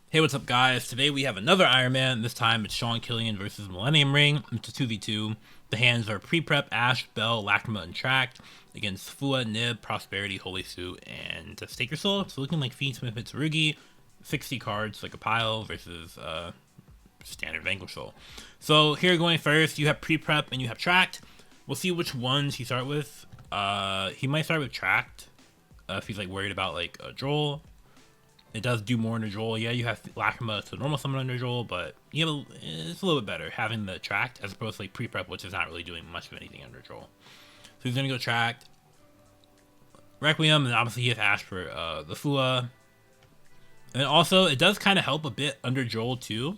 Hey, what's up, guys? Today we have another Ironman. This time it's Sean Killian versus Millennium Ring. It's a 2v2. The hands are Pre-Prep, Ash, Bell, Lacrima, and Tract against Fua, Nib, Prosperity, Holy Suit, and Stake Your Soul. So looking like Fiendsmith Mitsurugi, 60 cards like a pile versus standard Vanquish Soul. So here going first, you have Pre-Prep and you have Tract. We'll see which ones you start with. He might start with Tract if he's like worried about like a Droll. It does do more in the Droll. Yeah, you have Lacrima to normal summon under Droll, but it's a little bit better having the Tract as opposed to like Pre-Prep, which is not really doing much of anything under Droll. So he's gonna go Tract, Requiem, and obviously he has Ash for the Fua. And also, it does kind of help a bit under Droll too,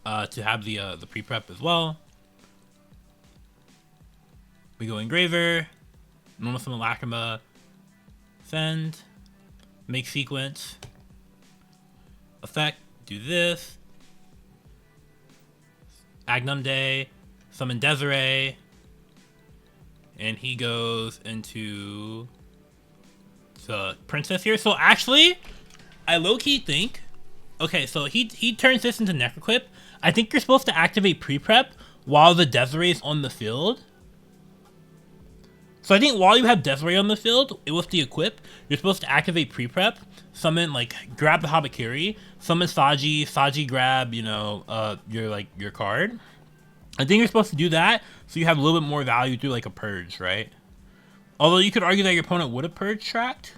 to have the Pre-Prep as well. We go Engraver, normal summon Lacrima, send, make sequence, effect, do this, Agnum Day, summon Desiree, and he goes into the Princess here. So actually, I low-key think, okay, so he turns this into Necroquip. I think you're supposed to activate Pre-Prep while the Desiree is on the field. So I think while you have Desiree on the field with the equip, you're supposed to activate Pre-Prep, summon, like, grab the Habakiri, summon Saji grab, your card. I think you're supposed to do that so you have a little bit more value through, like, a Purge, right? Although you could argue that your opponent would have Purge Tract,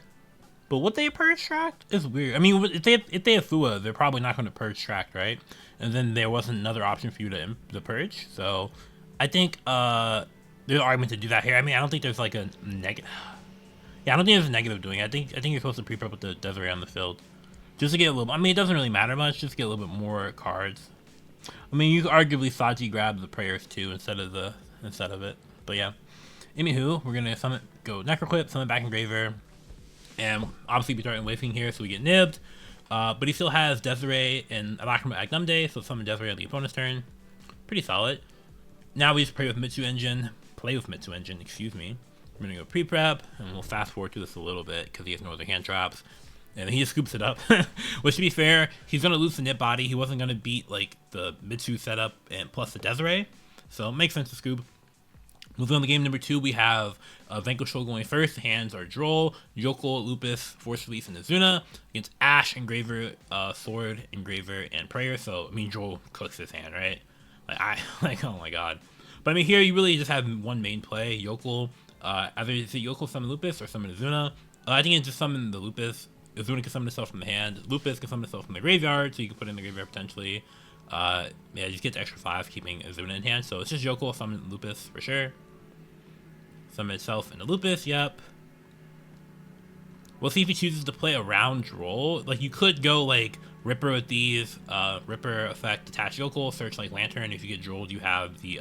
but would they Purge Tract? Is weird. I mean, if they have Fua, they're probably not going to Purge Tract, right? And then there wasn't another option for you to Purge, so I think, there's an argument to do that here. I mean, I don't think there's like a negative. Yeah, I don't think there's a negative doing it. I think you're supposed to Pre-Prep with the Desiree on the field, just to get a little. I mean, it doesn't really matter much. Just to get a little bit more cards. I mean, you could arguably Saji grab the prayers too instead of it. But yeah. Anywho, we're gonna go Necroquip, summon back Engraver, and obviously be starting waving here, so we get nibbed. But he still has Desiree and Alacrima Agnum Day, so summon Desiree on the opponent's turn. Pretty solid. Now we just play with Mitsu Engine. Excuse me. We're gonna go Pre-Prep, and we'll fast forward to this a little bit because he has no other hand drops. And he just scoops it up. Which, to be fair, he's gonna lose the Nip Body. He wasn't gonna beat like the Mitsu setup and plus the Desiree, so it makes sense to scoop. Moving on to game number 2, we have Vanquish Soul going first. The hands are Droll, Yoko, Lupus, Force Release, and Azuna against Ash, Engraver, Sword, Engraver, and Prayer. So I mean, Droll cooks his hand, right? Oh my god. But I mean, here you really just have one main play, Yokel. Either it's a Yokel summon Lupus or summon Azuna. I think it's just summon the Lupus. Azuna can summon itself from the hand. Lupus can summon itself from the graveyard, so you can put it in the graveyard potentially. Yeah, you just get the extra 5 keeping Azuna in hand. So it's just Yokel summon Lupus for sure. Summon itself into Lupus, yep. We'll see if he chooses to play around Droll. Like, you could go, like, Ripper with these, Ripper effect, attach Yokel, search, like, Lantern. If you get Drolled, you have the,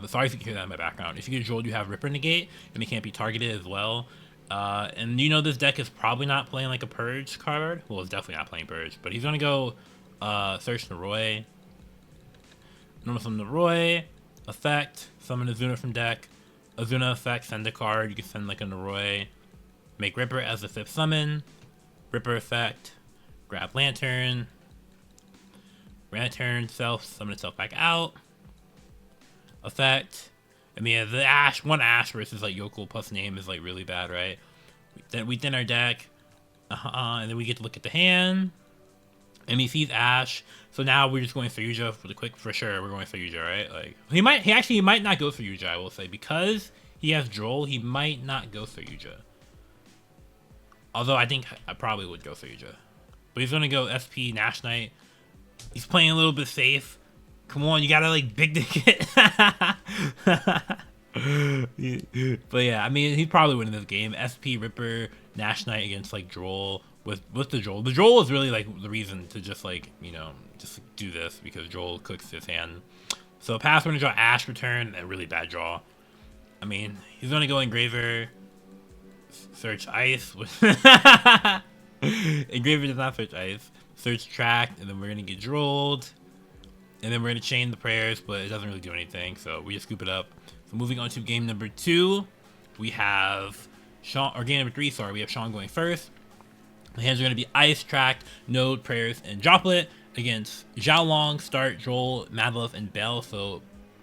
sorry if you can hear that in my background. If you get Drolled, you have Ripper Negate, and it can't be targeted as well. And you know this deck is probably not playing, like, a Purge card. Well, it's definitely not playing Purge, but he's gonna go, search Naroi. Normal summon Naroi, effect, summon Azuna from deck. Azuna effect, send a card, you can send, like, a Naroi. Make Ripper as the 5th summon. Ripper effect. Grab Lantern. Lantern self. Summon itself back out. Effect. I mean, the Ash. One Ash versus like Yokel plus name is like really bad, right? Then we thin our deck. And then we get to look at the hand. And he sees Ash. So now we're just going for YuGiOh for the quick. For sure, we're going for YuGiOh, right? Like he might not go for YuGiOh, I will say, because he has Droll. He might not go for YuGiOh. Although I think I probably would go for YuGiOh. But he's going to go SP Nash Knight. He's playing a little bit safe. Come on, you got to like big dick it. But yeah, I mean, he's probably winning this game. SP Ripper Nash Knight against like Droll with the Droll. The Droll is really like the reason to just like, just do this because Droll cooks his hand. So pass, we're going to draw Ash Return. A really bad draw. I mean, he's going to go Engraver. Search Ice. Engraver does not search Ice. Search Tract, and then we're gonna get Drolled. And then we're gonna chain the prayers, but it doesn't really do anything, so we just scoop it up. So moving on to game number 2, we have Sean, or game number 3, sorry, we have Sean going first. The hands are going to be Ice, Tract, Node, Prayers, and Droplet against Xiaolong, Start, Joel, Madlove, and Bell. So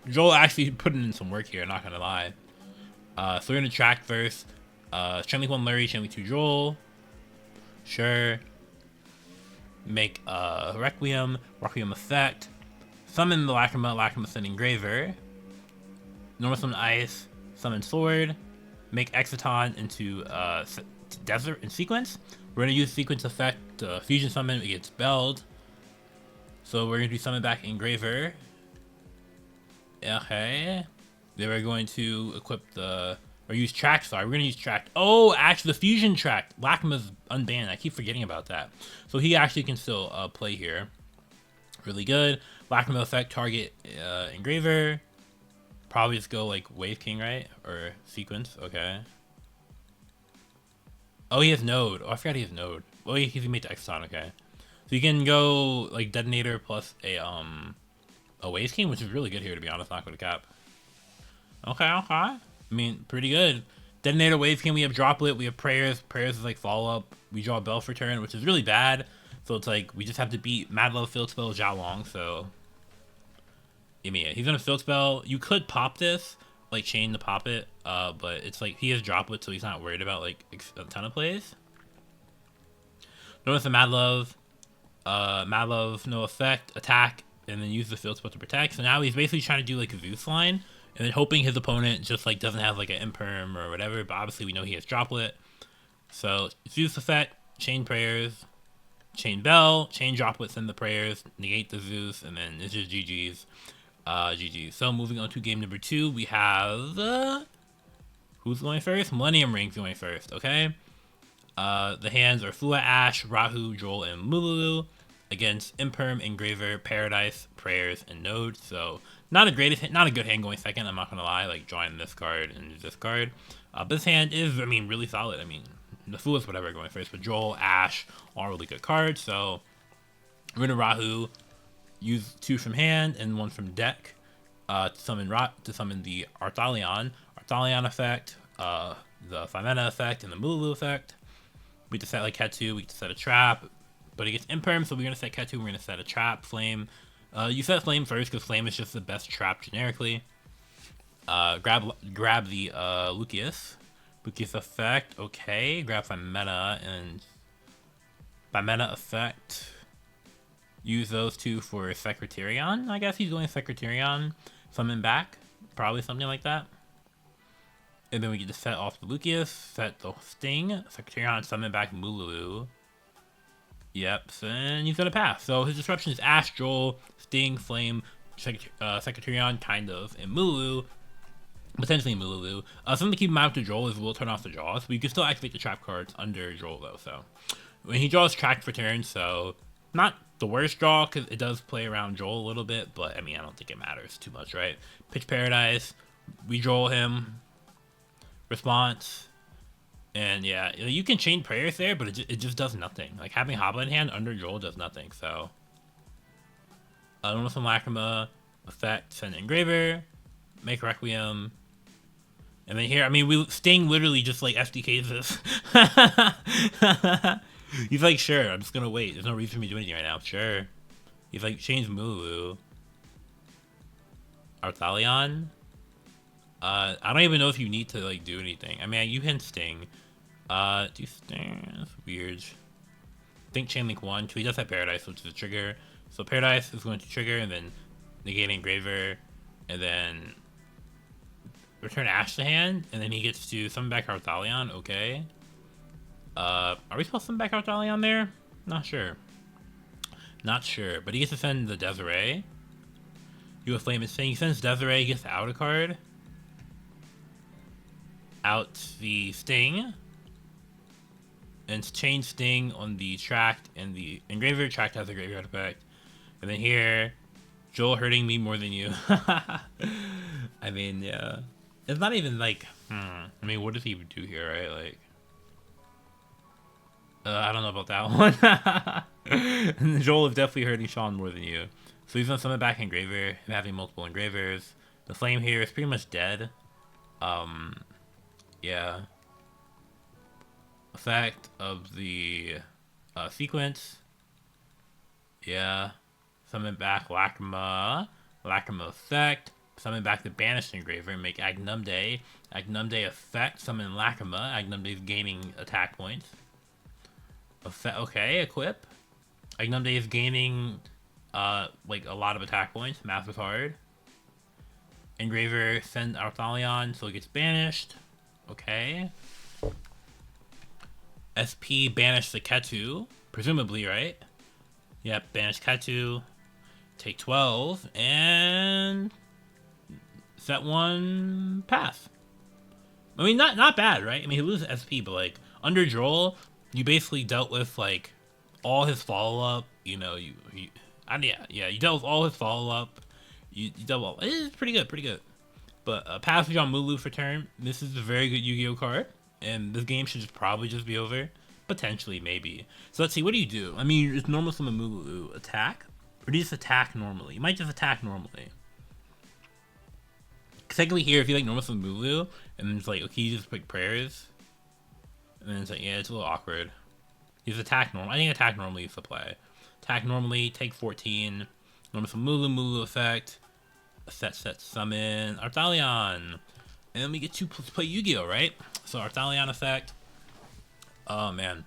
Joel actually putting in some work here, not going to lie. So we're going to Tract first. Chain Link 1 Lurie, Chain Link 2 Joel. Sure. Make Requiem effect. Summon the Lacrima send Engraver. Normal summon Ice, summon Sword. Make Exciton into Desert in sequence. We're going to use sequence effect to fusion summon against Beld. So we're going to summon back Engraver. Okay. Then we're going to equip or use Tract, sorry. We're going to use Tract. Oh, actually, the fusion Tract. Lacrima's unbanned. I keep forgetting about that. So he actually can still play here. Really good. Lacrima effect, target Engraver. Probably just go like Wave King, right? Or sequence. Okay. Oh, he has Node. Oh, I forgot he has Node. Oh, he made the Exxon. Okay. So you can go like Detonator plus a Wave King, which is really good here, to be honest. Not going to cap. Okay. I mean, pretty good. Detonator, Wave King. We have Droplet. We have Prayers. Prayers is like follow up. We draw a Bell for turn, which is really bad. So it's like we just have to beat Madlove, Field Spell, Xiaolong. So I mean, he's gonna Field Spell. You could pop this, like chain to pop it. But it's like he has Droplet, so he's not worried about like a ton of plays. Notice the Madlove. Madlove, no effect, attack, and then use the Field Spell to protect. So now he's basically trying to do like a Zeus line, and then hoping his opponent just like doesn't have like an Imperm or whatever. But obviously we know he has Droplet. So Zeus effect, chain Prayers, chain Bell, chain Droplet, send the Prayers, negate the Zeus, and then it's just GG's. GG. So moving on to game number 2, we have who's going first? Millennium Ring's going first. Okay. The hands are Flua, Ash, Rahu, Joel, and Mululu against Imperm, Engraver, Paradise, Prayers, and Node. So not a good hand going second. I'm not gonna lie. Like drawing this card and this card. But this hand is, I mean, really solid. I mean, the Flua's whatever going first, but Joel, Ash, all really good cards. So we're gonna Rahu. Use 2 from hand and 1 from deck to summon the Arthalion effect, the 5-mana effect, and the Mululu effect. We can set like Ketu, we can set a trap, but it gets Imperm, so we're gonna set Ketu, we're gonna set a trap, Flame. You set Flame first because Flame is just the best trap generically. Grab the Lucius effect, okay. Grab 5-mana and 5-mana effect. Use those 2 for Secretarion. I guess he's going Secretarion. Summon back. Probably something like that. And then we get to set off the Lucius. Set the Sting. Secretarion, summon back Mululu. Yep. And he's going to pass. So his disruption is Ash, Joel, Sting, Flame, Secretarion, kind of, and Mululu. Potentially Mululu. Something to keep in mind with Joel is we'll turn off the draws. But you can still activate the trap cards under Joel, though. So when he draws Tract for turn, so not the worst draw because it does play around Joel a little bit, but I mean, I don't think it matters too much, right? Pitch Paradise, we Joel him, response, and yeah, you can chain Prayers there, but it just does nothing. Like having Hobble in hand under Joel does nothing. So Normal Lacrima, effect, send Engraver, make Requiem, and then here, I mean, Sting literally just like SDKs this. He's like, sure, I'm just gonna wait. There's no reason for me to do anything right now. Sure. He's like, change Mulu. Arthalion. I don't even know if you need to like do anything. I mean, you can Sting. Do Sting. That's weird. Think Chain Link 1. He does have Paradise, which is a trigger. So Paradise is going to trigger and then negate Engraver. And then return Ash to hand. And then he gets to summon back Arthalion. Okay. Are we supposed to send back Arthalion there? Not sure. Not sure. But he gets to send the Desiree. You a Flame is saying he sends Desiree, he gets the outer card. Out the Sting. And chain Sting on the Tract and the Engraver. Tract has a graveyard effect. And then here, Joel hurting me more than you. I mean, yeah. It's not even like, I mean, what does he even do here, right? Like, I don't know about that one. And Joel is definitely hurting Sean more than you. So he's gonna summon back Engraver, him having multiple Engravers. The Flame here is pretty much dead. Yeah. Effect of the Sequence. Yeah. Summon back Lacrima. Lacrima effect. Summon back the Banished Engraver and make Agnumde. Agnumde effect. Summon Lacrima. Agnumde is gaining attack points. Effect. Okay, equip. Agnumde is gaining like a lot of attack points. Math is hard. Engraver send Arthalion so it gets banished. Okay. SP banish the Ketu. Presumably, right? Yep, banish Ketu. Take 12 and set one pass. I mean, not bad, right? I mean, he loses SP, but like under Droll, you basically dealt with like all his follow up. You know, you dealt with all his follow up. You dealt with it's pretty good. But passage on Mulu for turn. This is a very good Yu-Gi-Oh card, and this game should probably just be over. Potentially, maybe. So let's see. What do you do? I mean, it's normal summon Mulu attack, or do you just attack normally? You might just attack normally. Technically, here, if you like normal summon Mulu, and then it's like, okay, you just pick prayers, and then it's like, yeah, it's a little awkward. You just attack normal. I think attack normally is the play. Attack normally, take 14. Normal summon Mulu effect. Set summon Arthalion, and then we get to play Yu-Gi-Oh, right? So Arthalion effect. Oh man,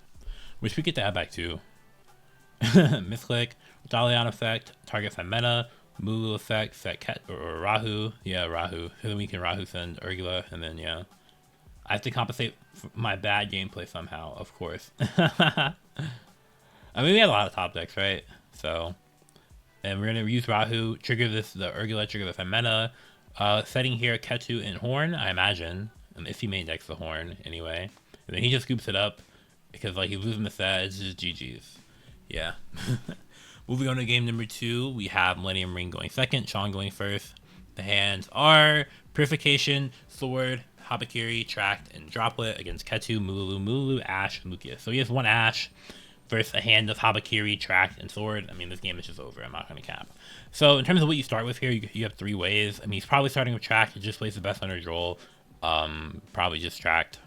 wish we get to add back too. Misclick, Arthalion effect, target send meta, Mulu effect, set Ket or Rahu. Yeah, Rahu. So then we can Rahu send Urgula, and then yeah, I have to compensate for my bad gameplay somehow, of course. I mean, we have a lot of top decks, right? So. And we're going to use Rahu, trigger the Urgula, trigger the Femena. Setting here Ketu and Horn, I imagine. And if he main decks the Horn, anyway. And then he just scoops it up, because like he's losing the set, it's just GG's. Yeah. Moving on to game number 2, we have Millennium Ring going second, Sean going first. The hands are Purification, Sword, Habakiri, Tract, and Droplet against Ketu, Mulu, Ash, and Lucius. So he has one Ash versus a hand of Habakiri, Tract, and Sword. I mean, this game is just over. I'm not going to cap. So in terms of what you start with here, you have 3 ways. I mean, he's probably starting with Tract. He just plays the best under Droll. Probably just Tract.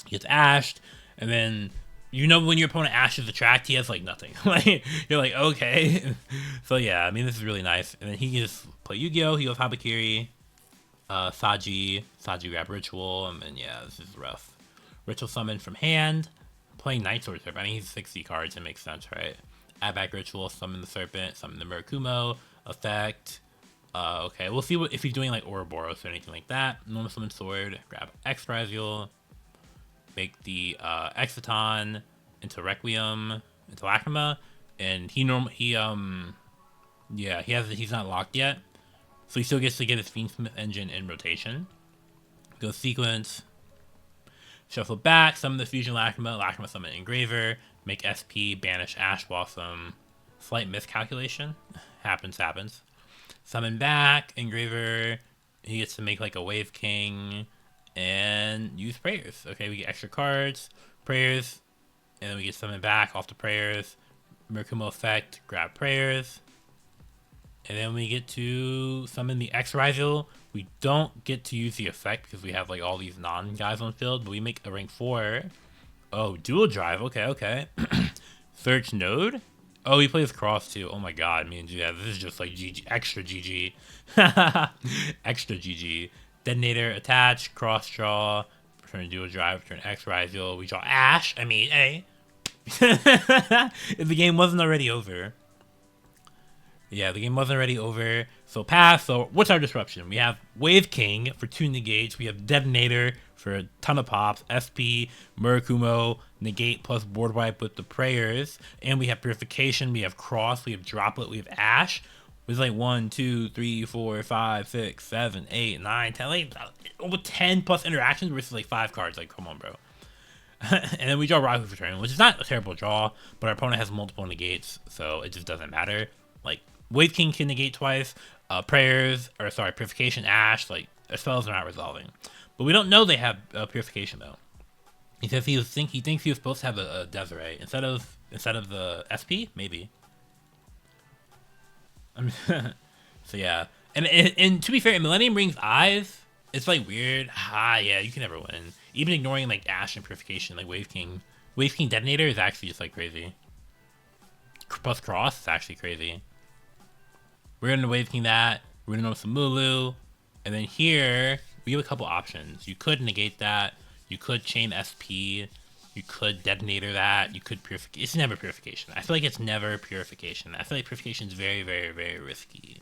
He gets Ashed, and then you know when your opponent ashes the Tract, he has like nothing. Like you're like, okay. So yeah, I mean, this is really nice. And then he can just play Yu-Gi-Oh. He goes Habakiri, Saji grab Ritual, and then yeah, this is rough. Ritual summon from hand. Playing Night Sword Serpent. I mean, he's 60 cards. It makes sense, right? Add back Ritual, summon the Serpent, summon the Murakumo, effect. Okay, we'll see if he's doing like Ouroboros or anything like that. Normal summon Sword, grab X Ryzeal, make the Exciton into Requiem, into Lacrima, and he's not locked yet, so he still gets to get his Fiendsmith engine in rotation. Go sequence. Shuffle back, summon the Fusion Lacrima summon Engraver, make SP, banish Ash Blossom. Slight miscalculation. Happens. Summon back, Engraver. He gets to make like a Wave King and use prayers. Okay, we get extra cards, prayers, and then we get summon back off the prayers. Murakumo effect, grab prayers. And then we get to summon the X Ryzeal. We don't get to use the effect because we have like all these non-guys on the field, but we make a rank 4. Oh, dual drive. Okay. Search node. Oh, he plays cross too. Oh my god, me and yeah, this is just like GG, extra GG. Extra GG. Detonator, attach, cross draw, return dual drive, return X Ryzeal. We draw Ash. I mean, hey. If the game wasn't already over. Yeah, the game wasn't already over. So pass. So what's our disruption? We have Wave King for 2 negates. We have Detonator for a ton of pops. SP, Murakumo, negate plus board wipe with the prayers. And we have Purification. We have Cross. We have Droplet. We have Ash. With like 1, 2, 3, 4, 5, 6, 7, 8, 9, 10. Like over 10 plus interactions versus like 5 cards. Like, come on, bro. And then we draw Rahu for turn, which is not a terrible draw, but our opponent has multiple negates, so it just doesn't matter. Like, Wave King can negate twice, Purification, Ash, like, their spells are not resolving. But we don't know they have Purification, though. He says he thinks he was supposed to have a Desiree instead of the SP, maybe. So yeah, and to be fair, in Millennium Ring's eyes, it's like weird. Yeah, you can never win. Even ignoring like Ash and Purification, like Wave King Waste King Detonator is actually just like crazy. Plus Cross is actually crazy. We're gonna Wave King that. We're gonna know some Mulu. And then here, we have a couple options. You could negate that. You could chain SP. You could detonator that. You could purification. It's never purification. I feel like it's never purification. I feel like purification is very, very, very risky.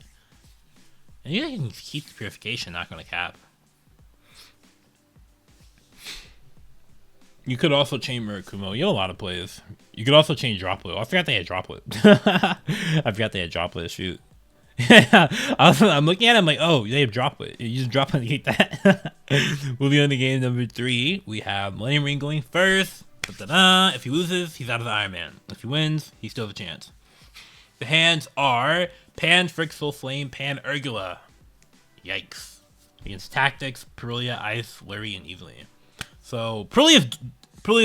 And you can keep the purification, not gonna cap. You could also chain Murakumo. You have a lot of plays. You could also chain Droplet. I forgot they had Droplet. I forgot they had Droplet. Shoot. I'm looking at it. I'm like, oh, they have Droplet. You just drop and negate that. Moving on to game number 3, we have Millennium Ring going first. Da-da-da. If he loses, he's out of the Ironman. If he wins, he still has a chance. The hands are Pan, Frixel, Flame, Pan, Urgula. Yikes. Against Tactics, Perulia, Ice, Lurie, and Evilly. So, Perulia's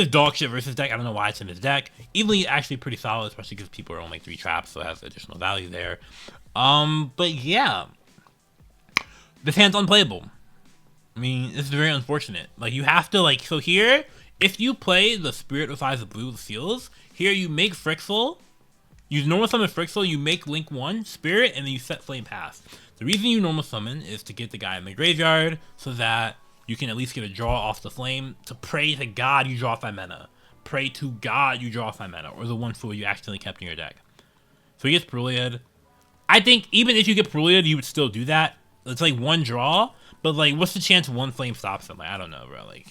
dog shit versus deck. I don't know why it's in his deck. Evilly actually pretty solid, especially because people are only 3 traps, so it has additional value there. But yeah. This hand's unplayable. I mean, this is very unfortunate. Like, you have to, like, so here, if you play the Spirit with Eyes of Blue with Seals, here you make Frixel, you normal summon Frixel, you make Link 1, Spirit, and then you set Flame Pass. The reason you normal summon is to get the guy in the graveyard, so that you can at least get a draw off the Flame, to pray to God you draw 5 mana. Pray to God you draw 5 mana, or the 1 fool you accidentally kept in your deck. So he gets Perulia'd. I think even if you get Perulia'd, you would still do that. It's like 1 draw, but like, what's the chance 1 flame stops him? Like, I don't know, bro. Like,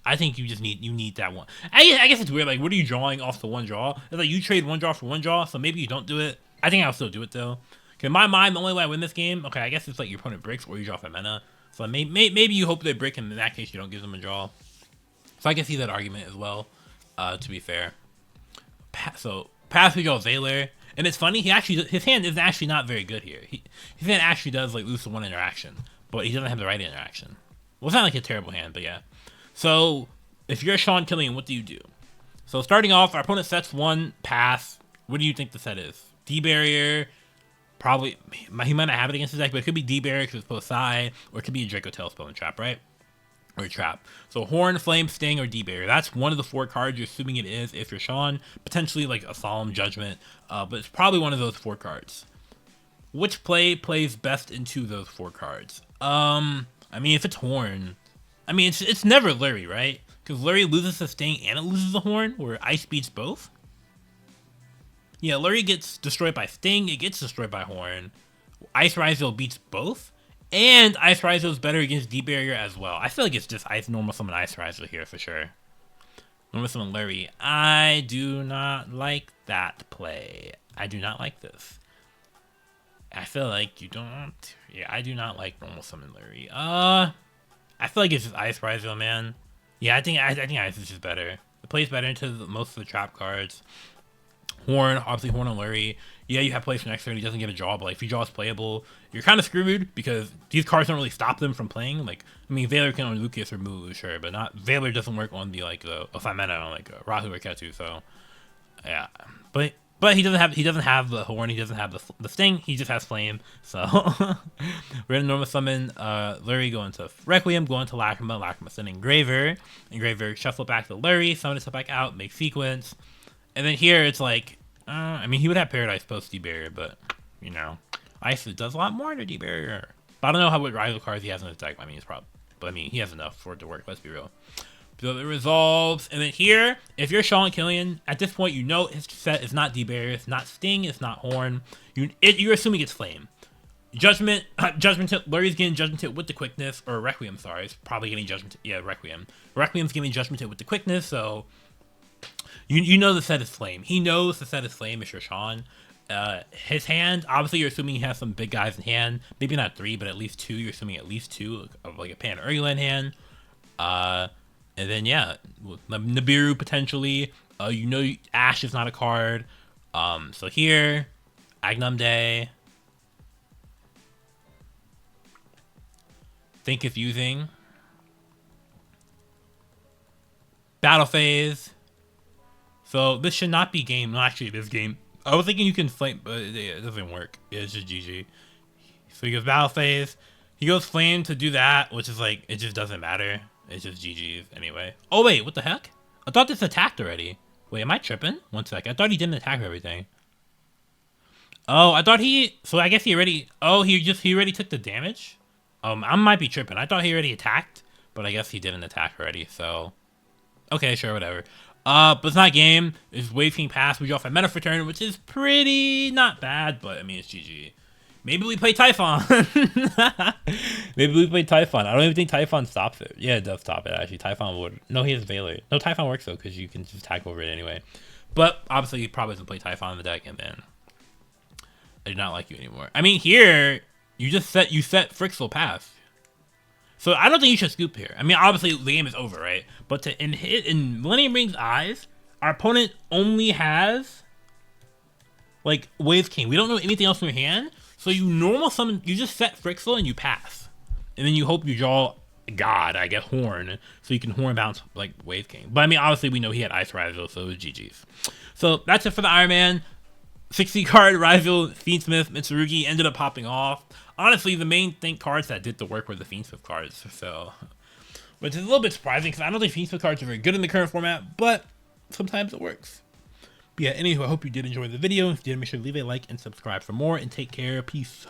I think you need that one. I guess it's weird. Like, what are you drawing off the 1 draw? It's like you trade 1 draw for 1 draw, so maybe you don't do it. I think I'll still do it though. Cause in my mind, the only way I win this game, okay, I guess it's like your opponent breaks or you draw 5 mana. So maybe you hope they break, and in that case, you don't give them a draw. So I can see that argument as well. To be fair, so pass we go Veiler. And it's funny, his hand is actually not very good here. His hand actually does like lose to 1 interaction, but he doesn't have the right interaction. Well, it's not like a terrible hand, but yeah. So if you're Sean Killian, what do you do? So starting off, our opponent sets 1 pass. What do you think the set is? D-Barrier. Probably, he might not have it against his deck, but it could be D-Barrier because it's Psi, or it could be a Dracotail spell and trap, right? Or a trap. So Horn, Flame, Sting, or D-Barrier. That's one of the 4 cards you're assuming it is if you're Sean. Potentially like a Solemn Judgment, but it's probably one of those 4 cards. Which play plays best into those 4 cards? I mean, if it's Horn, I mean, it's never Lurie, right? Because Lurie loses the Sting and it loses the Horn, where Ice beats both. Yeah, Lurie gets destroyed by Sting, it gets destroyed by Horn. Ice Ryzeal beats both. And Ice Ryzeal is better against D-Barrier as well. I feel like it's just normal summon Ice Ryzeal here for sure. Normal summon Lurie. I do not like that play. I do not like this. I feel like you don't. Yeah, I do not like normal summon Lurie. I feel like it's just Ice Ryzeal, man. Yeah, I think Ice is just better. It plays better into most of the trap cards. Horn, obviously Horn on Lurie. Yeah, you have plays for next turn. He doesn't get a draw, but like, if you draw is playable, you're kind of screwed because these cards don't really stop them from playing. Like, I mean, Veiler can on Lucius or Mulu, sure, but not Veiler doesn't work on the like a 5 mana on like Rahu or Ketu. So yeah, but he doesn't have the Horn. He doesn't have the Sting. He just has Flame. So we're gonna normal summon Lurie, go into Requiem, go into Lacrima. Lacrima send Engraver. Engraver shuffle back to Lurie, summon it back out, make sequence. And then here it's like, I mean, he would have Paradise post D-Barrier, but, you know, Ice does a lot more than D-Barrier. But I don't know what Ryzeal cards he has in his deck. I mean, he has enough for it to work, let's be real. So it resolves, and then here, if you're Sean Killian, at this point, you know his set is not D-Barrier, it's not Sting, it's not Horn. You're assuming it's Flame. Judgment Tip, Lurie's getting Judgment Tip with the quickness, or Requiem, sorry, it's probably getting Judgment Tip, yeah, Requiem. Requiem's getting Judgment Tip with the quickness, so you know the set is Flame. He knows the set is Flame if you're Sean. His hand, obviously you're assuming he has some big guys in hand. Maybe not 3, but at least 2. You're assuming at least 2 of like a Pan Urgula in hand. And then yeah, Nibiru potentially. You know Ash is not a card. So here, Agnum Day. Think if using. Battle Phase. So this should not be game. No, actually, this game. I was thinking you can flame, but it doesn't work. Yeah, it's just GG. So he goes Battle Phase. He goes Flame to do that, which is like, it just doesn't matter. It's just GG's anyway. Oh wait, what the heck? I thought this attacked already. Wait, am I tripping? One sec. I thought he didn't attack everything. Oh, I thought he... So I guess he already... Oh, he already took the damage? I might be tripping. I thought he already attacked, but I guess he didn't attack already, so... Okay, sure, whatever. But it's not game. It's Wave King Pass. We draw 5 mana for turn, which is pretty not bad, but I mean, it's GG. Maybe we play Typhon. Maybe we play Typhon. I don't even think Typhon stops it. Yeah, it does stop it, actually. Typhon would... No, he has Veiler. No, Typhon works, though, because you can just attack over it anyway. But, obviously, he probably doesn't play Typhon in the deck, and then... I do not like you anymore. I mean, here, you set Frixel Pass. So I don't think you should scoop here. I mean, obviously the game is over, right? But in Millennium Ring's eyes, our opponent only has like Wave King. We don't know anything else in your hand. So you normal summon, you just set Frixel and you pass. And then you hope you draw God, I guess Horn, so you can Horn bounce like Wave King. But I mean, obviously we know he had Ice Ryzeal, so it was GG's. So that's it for the Ironman. 60 card Ryzeal Fiendsmith Mitsurugi ended up popping off. Honestly, the main cards that did the work were the Fiendsmith cards, so... Which is a little bit surprising, because I don't think Fiendsmith cards are very good in the current format, but sometimes it works. But yeah, anywho, I hope you did enjoy the video. If you did, make sure to leave a like and subscribe for more, and take care. Peace.